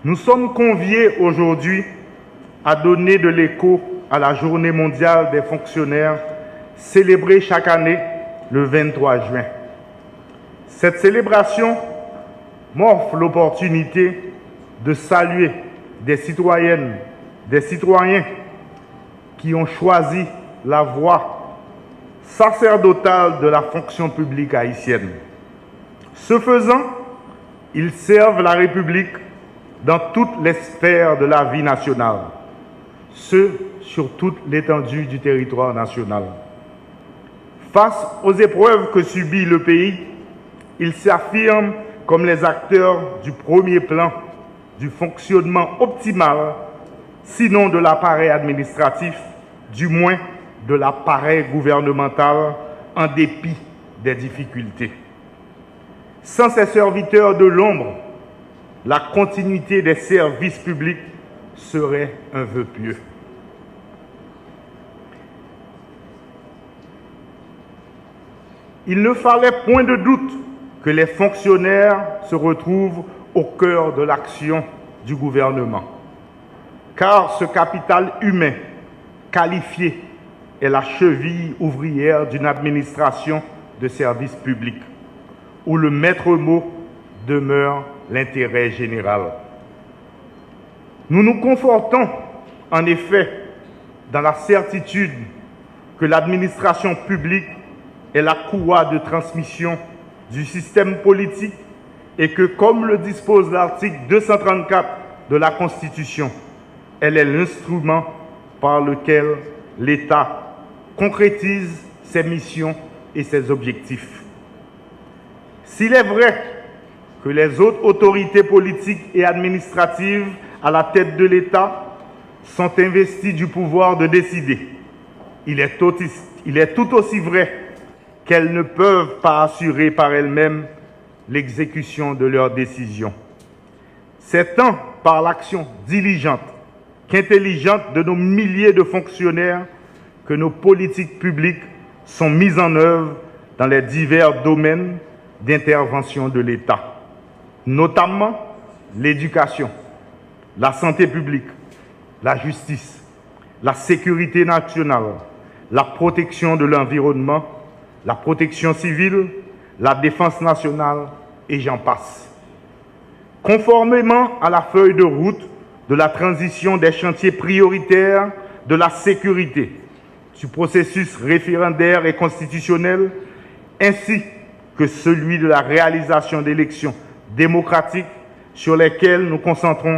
Nous sommes conviés aujourd'hui à donner de l'écho à la Journée mondiale des fonctionnaires célébrée chaque année le 23 juin. Cette célébration m'offre l'opportunité de saluer des citoyennes, des citoyens qui ont choisi la voie sacerdotale de la fonction publique haïtienne. Ce faisant, ils servent la République dans toutes les sphères de la vie nationale, ce sur toute l'étendue du territoire national. Face aux épreuves que subit le pays, ils s'affirment comme les acteurs du premier plan du fonctionnement optimal, sinon de l'appareil administratif, du moins de l'appareil gouvernemental, en dépit des difficultés. Sans ces serviteurs de l'ombre, la continuité des services publics serait un vœu pieux. Il ne fallait point de doute que les fonctionnaires se retrouvent au cœur de l'action du gouvernement, car ce capital humain qualifié est la cheville ouvrière d'une administration de services publics, où le maître mot demeure l'intérêt général. Nous nous confortons, en effet, dans la certitude que l'administration publique est la courroie de transmission du système politique et que, comme le dispose l'article 234 de la Constitution, elle est l'instrument par lequel l'État concrétise ses missions et ses objectifs. S'il est vrai que les autres autorités politiques et administratives à la tête de l'État sont investies du pouvoir de décider, il est tout aussi vrai qu'elles ne peuvent pas assurer par elles-mêmes l'exécution de leurs décisions. C'est tant par l'action diligente qu'intelligente de nos milliers de fonctionnaires que nos politiques publiques sont mises en œuvre dans les divers domaines d'intervention de l'État, notamment l'éducation, la santé publique, la justice, la sécurité nationale, la protection de l'environnement, la protection civile, la défense nationale et j'en passe. Conformément à la feuille de route de la transition des chantiers prioritaires de la sécurité, du processus référendaire et constitutionnel, ainsi que celui de la réalisation d'élections démocratiques sur lesquelles nous concentrons